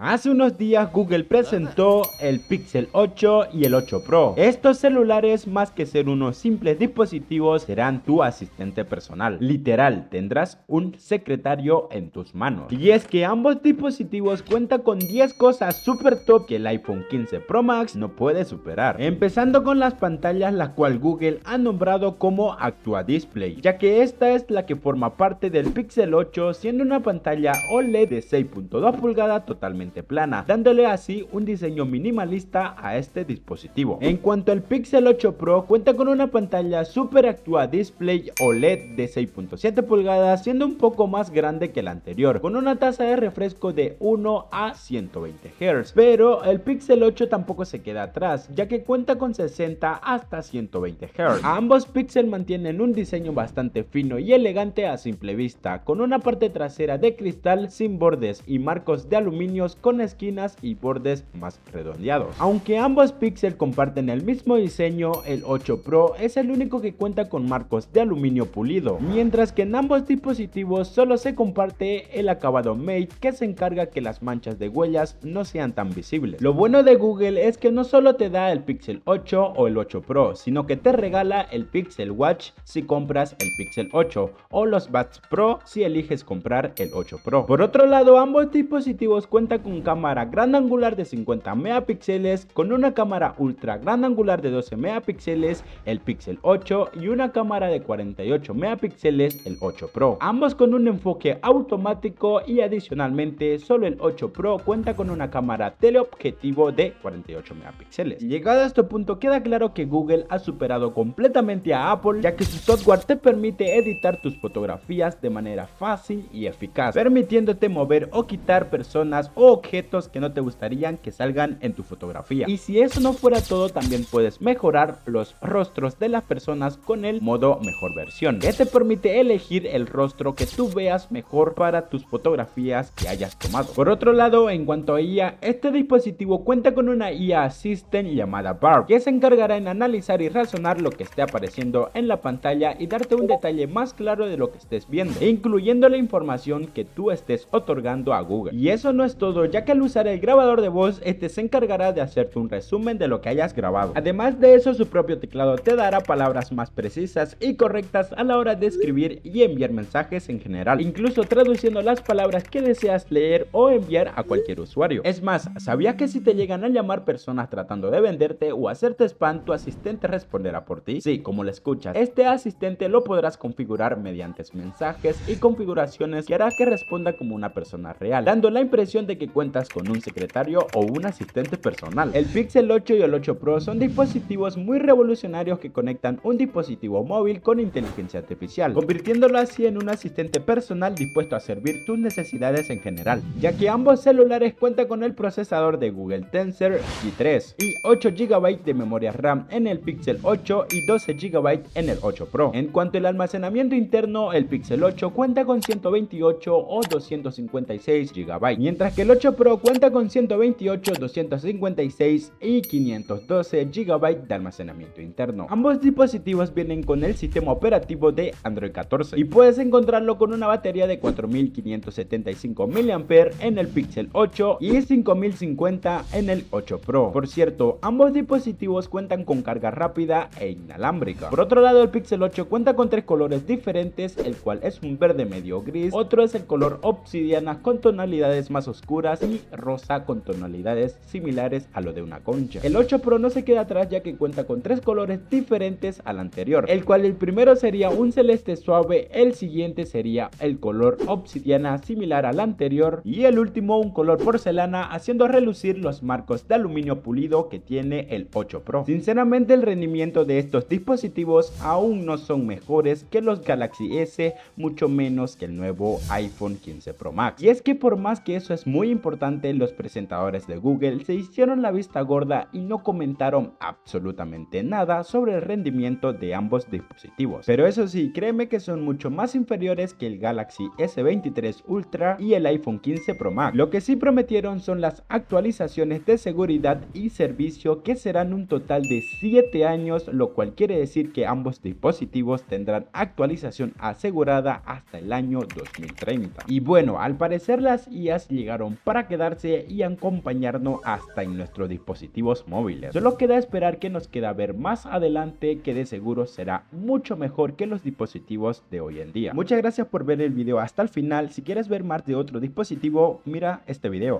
Hace unos días Google presentó el Pixel 8 y el 8 Pro. Estos celulares, más que ser unos simples dispositivos, serán tu asistente personal. Literal, tendrás un secretario en tus manos. Y es que ambos dispositivos cuentan con 10 cosas super top que el iPhone 15 Pro Max no puede superar. Empezando con las pantallas, la cual Google ha nombrado como Actua Display, ya que esta es la que forma parte del Pixel 8, siendo una pantalla OLED de 6.2 pulgadas totalmente plana, dándole así un diseño minimalista a este dispositivo. En cuanto al Pixel 8 Pro, cuenta con una pantalla Super Actua Display OLED de 6.7 pulgadas, siendo un poco más grande que la anterior, con una tasa de refresco de 1 a 120 Hz. Pero el Pixel 8 tampoco se queda atrás, ya que cuenta con 60 hasta 120 Hz. Ambos Pixel mantienen un diseño bastante fino y elegante a simple vista, con una parte trasera de cristal sin bordes y marcos de aluminio con esquinas y bordes más redondeados. Aunque ambos Pixel comparten el mismo diseño, el 8 Pro es el único que cuenta con marcos de aluminio pulido, mientras que en ambos dispositivos solo se comparte el acabado Mate, que se encarga que las manchas de huellas no sean tan visibles. Lo bueno de Google es que no solo te da el Pixel 8 o el 8 Pro, sino que te regala el Pixel Watch si compras el Pixel 8 o los Buds Pro si eliges comprar el 8 Pro. Por otro lado, ambos dispositivos cuentan con cámara gran angular de 50 megapíxeles, con una cámara ultra gran angular de 12 megapíxeles, el Pixel 8, y una cámara de 48 megapíxeles, el 8 Pro. Ambos con un enfoque automático, y adicionalmente solo el 8 Pro cuenta con una cámara teleobjetivo de 48 megapíxeles. Llegado a este punto, queda claro que Google ha superado completamente a Apple, ya que su software te permite editar tus fotografías de manera fácil y eficaz, permitiéndote mover o quitar personas o objetos que no te gustarían que salgan en tu fotografía. Y si eso no fuera todo, también puedes mejorar los rostros de las personas con el modo mejor versión, que te permite elegir el rostro que tú veas mejor para tus fotografías que hayas tomado. Por otro lado, en cuanto a IA, este dispositivo cuenta con una IA Assistant llamada Barb, que se encargará en analizar y razonar lo que esté apareciendo en la pantalla y darte un detalle más claro de lo que estés viendo, incluyendo la información que tú estés otorgando a Google. Y eso no es todo, ya que al usar el grabador de voz, este se encargará de hacerte un resumen de lo que hayas grabado. Además de eso, su propio teclado te dará palabras más precisas y correctas a la hora de escribir y enviar mensajes en general, incluso traduciendo las palabras que deseas leer o enviar a cualquier usuario. Es más, ¿sabías que si te llegan a llamar personas tratando de venderte o hacerte spam, tu asistente responderá por ti? Sí, como lo escuchas, este asistente lo podrás configurar mediante mensajes y configuraciones que hará que responda como una persona real, dando la impresión de que cuentas con un secretario o un asistente personal. El Pixel 8 y el 8 Pro son dispositivos muy revolucionarios que conectan un dispositivo móvil con inteligencia artificial, convirtiéndolo así en un asistente personal dispuesto a servir tus necesidades en general, ya que ambos celulares cuentan con el procesador de Google Tensor G3 y 8 GB de memoria RAM en el Pixel 8 y 12 GB en el 8 Pro. En cuanto al almacenamiento interno, el Pixel 8 cuenta con 128 o 256 GB, mientras que el 8 Pro cuenta con 128, 256 y 512 GB de almacenamiento interno. Ambos dispositivos vienen con el sistema operativo de Android 14 y puedes encontrarlo con una batería de 4575 mAh en el Pixel 8 y 5050 en el 8 Pro. Por cierto, ambos dispositivos cuentan con carga rápida e inalámbrica. Por otro lado, el Pixel 8 cuenta con tres colores diferentes, el cual es un verde medio gris, otro es el color obsidiana con tonalidades más oscuras y rosa con tonalidades similares a lo de una concha. El 8 Pro no se queda atrás, ya que cuenta con tres colores diferentes al anterior, el cual el primero sería un celeste suave, el siguiente sería el color obsidiana similar al anterior y el último un color porcelana, haciendo relucir los marcos de aluminio pulido que tiene el 8 Pro. Sinceramente, el rendimiento de estos dispositivos aún no son mejores que los Galaxy S, mucho menos que el nuevo iPhone 15 Pro Max. Y es que por más que eso es muy importante, los presentadores de Google se hicieron la vista gorda y no comentaron absolutamente nada sobre el rendimiento de ambos dispositivos. Pero eso sí, créeme que son mucho más inferiores que el Galaxy S23 Ultra y el iPhone 15 Pro Max. Lo que sí prometieron son las actualizaciones de seguridad y servicio, que serán un total de 7 años, lo cual quiere decir que ambos dispositivos tendrán actualización asegurada hasta el año 2030. Y bueno, al parecer las IAs llegaron para quedarse y acompañarnos hasta en nuestros dispositivos móviles. Solo queda esperar que nos queda ver más adelante, que de seguro será mucho mejor que los dispositivos de hoy en día. Muchas gracias por ver el video hasta el final. Si quieres ver más de otro dispositivo, mira este video.